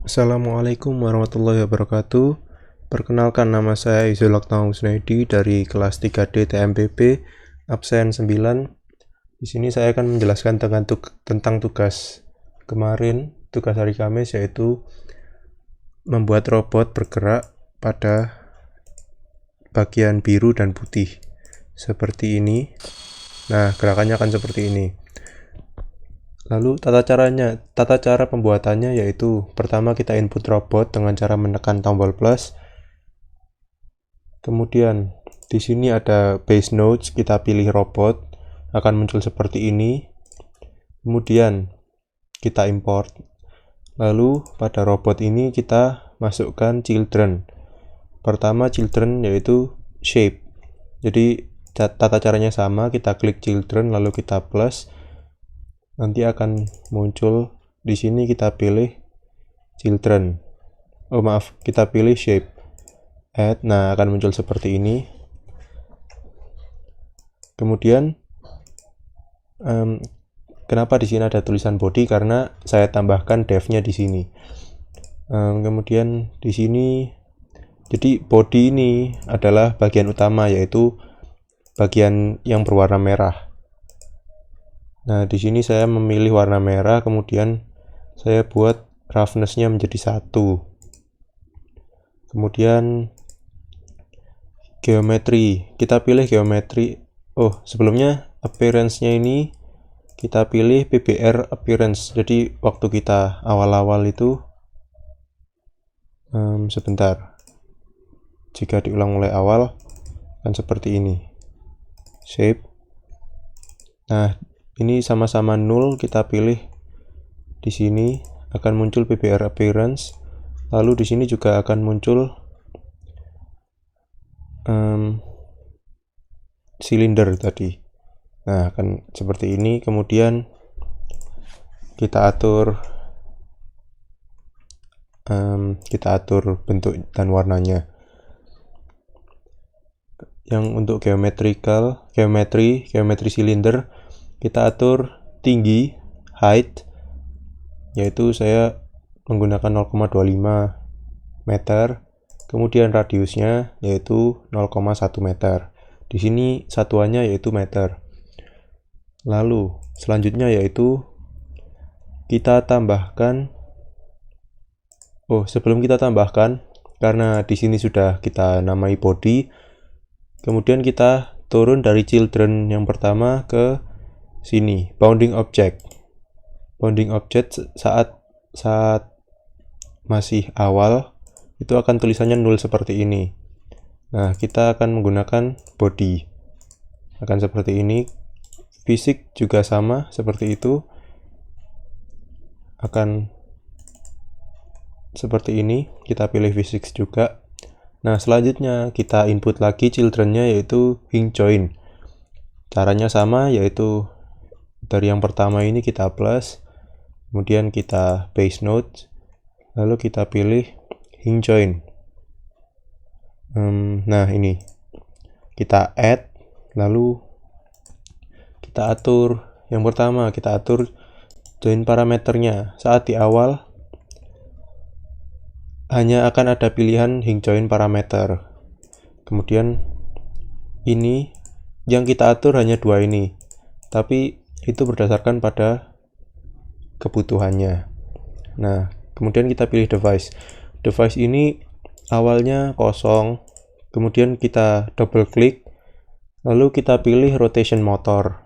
Assalamualaikum warahmatullahi wabarakatuh. Perkenalkan, nama saya Izul Aktaung Snedi dari kelas 3D TMPB absen 9. Di sini saya akan menjelaskan tentang tugas kemarin, tugas hari Kamis, yaitu membuat robot bergerak pada bagian biru dan putih seperti ini. Nah, gerakannya akan seperti ini. Lalu tata cara pembuatannya yaitu pertama kita input robot dengan cara menekan tombol plus. Kemudian di sini ada base nodes, kita pilih robot, akan muncul seperti ini. Kemudian kita import. Lalu pada robot ini kita masukkan children. Pertama children yaitu shape. Jadi tata caranya sama, kita klik children lalu kita plus. Nanti akan muncul di sini, kita pilih children. Kita pilih shape. Add. Nah, akan muncul seperti ini. Kemudian kenapa di sini ada tulisan body? Karena saya tambahkan dev-nya di sini. Kemudian di sini, jadi body ini adalah bagian utama, yaitu bagian yang berwarna merah. Nah, di sini saya memilih warna merah, kemudian saya buat roughness-nya menjadi 1. Kemudian geometri, kita pilih geometri. Sebelumnya appearance-nya ini kita pilih PBR appearance. Jadi waktu kita awal-awal itu sebentar. Jika diulang mulai awal akan seperti ini. Shape. Nah, ini sama-sama 0, kita pilih di sini akan muncul PBR appearance. Lalu di sini juga akan muncul silinder tadi. Nah, akan seperti ini. Kemudian kita atur bentuk dan warnanya. Yang untuk geometri silinder, kita atur tinggi, height, yaitu saya menggunakan 0,25 meter. Kemudian radiusnya yaitu 0,1 meter. Di sini satuannya yaitu meter. Lalu selanjutnya yaitu kita tambahkan. Sebelum kita tambahkan, karena di sini sudah kita namai body, kemudian kita turun dari children yang pertama ke sini, bounding object saat masih awal itu akan tulisannya 0 seperti ini. Nah, kita akan menggunakan body, akan seperti ini. Fisik juga sama seperti itu, akan seperti ini. Kita pilih fisik juga. Nah, selanjutnya kita input lagi childrennya yaitu hinge join. Caranya sama, yaitu dari yang pertama ini kita plus, kemudian kita base node, lalu kita pilih hinge join. Nah, ini kita add, lalu kita atur. Yang pertama kita atur join parameternya. Saat di awal hanya akan ada pilihan hinge join parameter. Kemudian ini yang kita atur hanya 2 ini, tapi itu berdasarkan pada kebutuhannya. Nah, kemudian kita pilih device. Device ini awalnya kosong, kemudian kita double klik, lalu kita pilih rotation motor.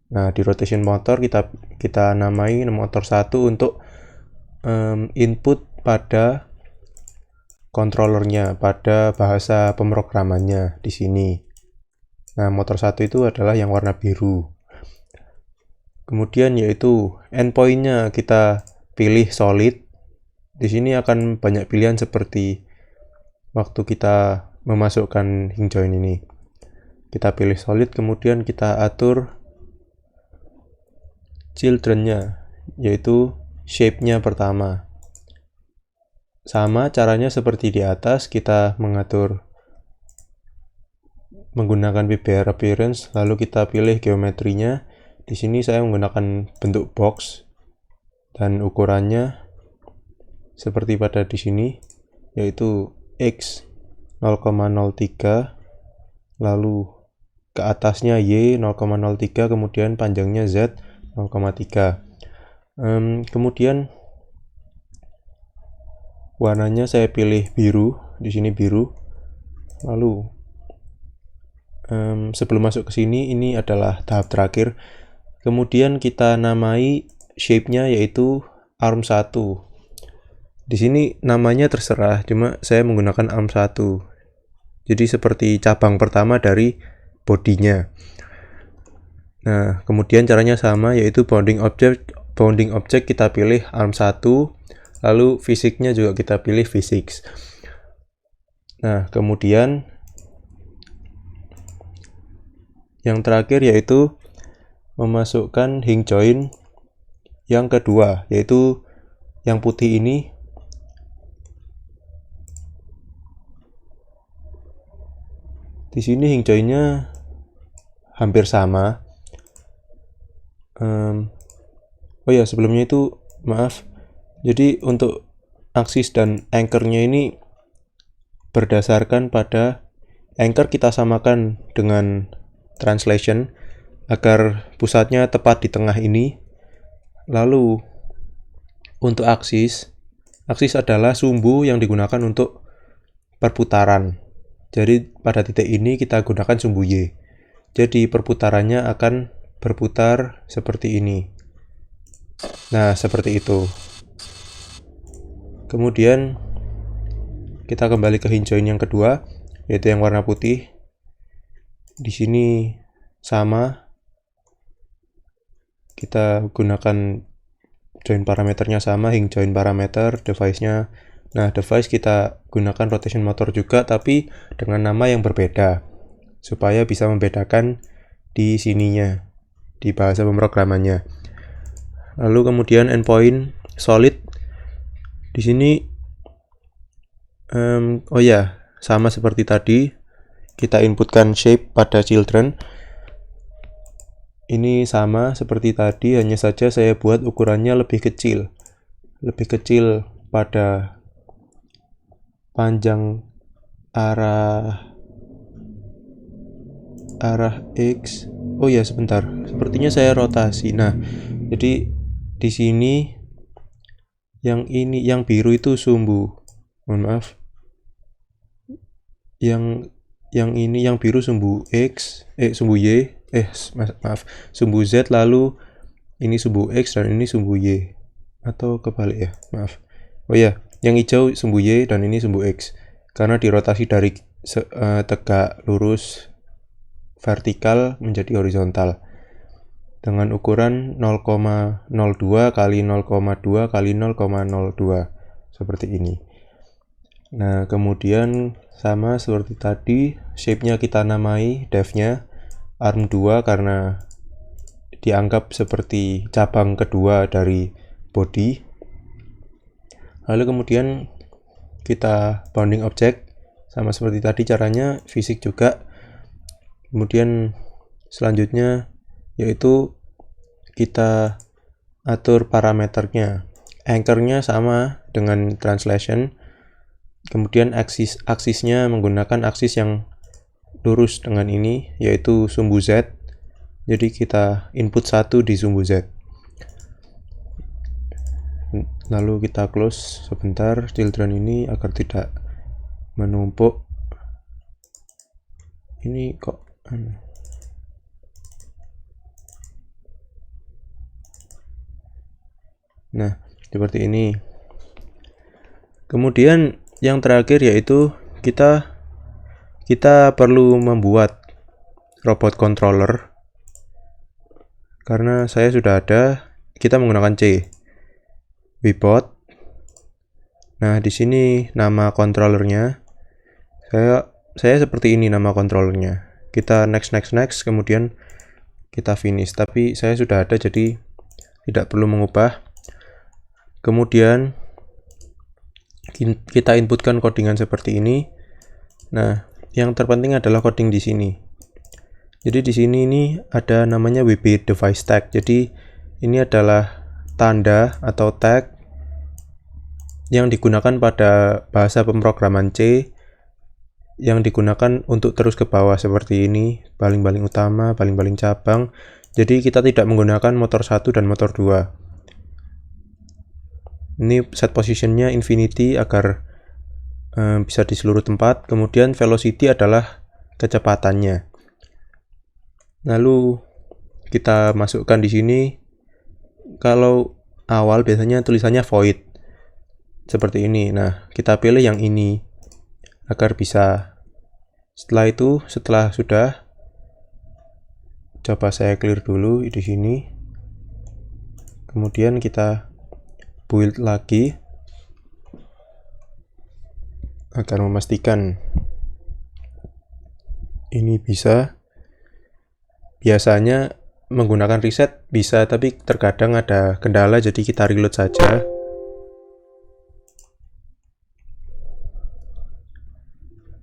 Nah, di rotation motor kita namai motor 1 untuk input pada controllernya, pada bahasa pemrogramannya di sini. Nah, motor 1 itu adalah yang warna biru. Kemudian yaitu endpoint-nya kita pilih solid. Di sini akan banyak pilihan seperti waktu kita memasukkan hinge join ini. Kita pilih solid, kemudian kita atur children-nya, yaitu shape-nya pertama. Sama caranya seperti di atas, kita mengatur menggunakan PBR appearance, lalu kita pilih geometrinya. Di sini saya menggunakan bentuk box dan ukurannya seperti pada di sini, yaitu X 0,03, lalu ke atasnya Y 0,03, kemudian panjangnya Z 0,3. Kemudian warnanya saya pilih biru, di sini biru. Lalu sebelum masuk ke sini, ini adalah tahap terakhir. Kemudian kita namai shape-nya yaitu arm1. Di sini namanya terserah, cuma saya menggunakan arm1. Jadi seperti cabang pertama dari bodinya. Nah, kemudian caranya sama, yaitu bounding object kita pilih arm1, lalu fisiknya juga kita pilih physics. Nah, kemudian yang terakhir yaitu memasukkan hinge joint yang kedua, yaitu yang putih ini. Di sini hinge joint-nya hampir sama. Oh ya, sebelumnya itu maaf. Jadi untuk aksis dan anchor-nya ini berdasarkan pada anchor kita samakan dengan translation agar pusatnya tepat di tengah ini. Lalu untuk aksis adalah sumbu yang digunakan untuk perputaran. Jadi pada titik ini kita gunakan sumbu Y. Jadi perputarannya akan berputar seperti ini. Nah, seperti itu. Kemudian kita kembali ke hinge joint yang kedua, yaitu yang warna putih. Di sini sama, kita gunakan joint parameternya sama, hinge joint parameter, device-nya. Nah, device kita gunakan rotation motor juga, tapi dengan nama yang berbeda, supaya bisa membedakan di sininya, di bahasa pemrogramannya. Lalu kemudian endpoint solid. Di sini, sama seperti tadi, kita inputkan shape pada children. Ini sama seperti tadi, hanya saja saya buat ukurannya lebih kecil pada panjang arah X. Oh ya, sebentar, sepertinya saya rotasi. Nah, jadi di sini yang ini, yang biru itu sumbu, mohon maaf, yang ini, yang biru sumbu X, sumbu Y, sumbu Z, lalu ini sumbu X dan ini sumbu Y, atau kebalik ya, maaf. Oh ya, yang hijau sumbu Y dan ini sumbu X, karena dirotasi dari tegak lurus vertikal menjadi horizontal dengan ukuran 0,02 kali 0,2 kali 0,02 seperti ini. Nah, kemudian sama seperti tadi, shape-nya kita namai dev-nya arm2 karena dianggap seperti cabang kedua dari body. Lalu kemudian kita bounding object, sama seperti tadi caranya, fisik juga. Kemudian selanjutnya yaitu kita atur parameternya. Anchor-nya sama dengan translation. Kemudian aksisnya menggunakan aksis yang lurus dengan ini, yaitu sumbu Z. Jadi kita input 1 di sumbu Z. Lalu kita close sebentar children ini agar tidak menumpuk. Ini kok nah, seperti ini. Kemudian yang terakhir yaitu kita perlu membuat robot controller. Karena saya sudah ada, kita menggunakan C. Webot. Nah, di sini nama controllernya. Saya seperti ini nama controllernya. Kita next, kemudian kita finish. Tapi saya sudah ada, jadi tidak perlu mengubah. Kemudian kita inputkan codingan seperti ini. Nah, yang terpenting adalah coding di sini. Jadi di sini ini ada namanya WB device tag. Jadi ini adalah tanda atau tag yang digunakan pada bahasa pemrograman C, yang digunakan untuk terus ke bawah seperti ini, baling-baling utama, baling-baling cabang. Jadi kita tidak menggunakan motor 1 dan motor 2. Ini set positionnya infinity agar bisa di seluruh tempat. Kemudian velocity adalah kecepatannya. Lalu kita masukkan di sini. Kalau awal biasanya tulisannya void seperti ini. Nah, kita pilih yang ini agar bisa. Setelah itu, setelah sudah, coba saya clear dulu di sini. Kemudian kita build lagi agar memastikan ini bisa. Biasanya menggunakan reset bisa, tapi terkadang ada kendala, jadi kita reload saja.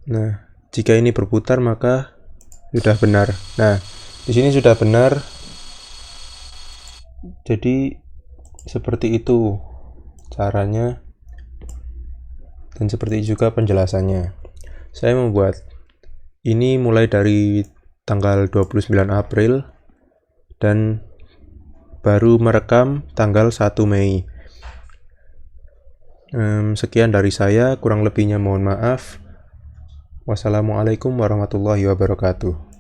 Nah, jika ini berputar maka sudah benar. Nah, di sini sudah benar. Jadi seperti itu caranya, dan seperti juga penjelasannya. Saya membuat ini mulai dari tanggal 29 April dan baru merekam tanggal 1 Mei. Sekian dari saya, kurang lebihnya mohon maaf. Wassalamualaikum warahmatullahi wabarakatuh.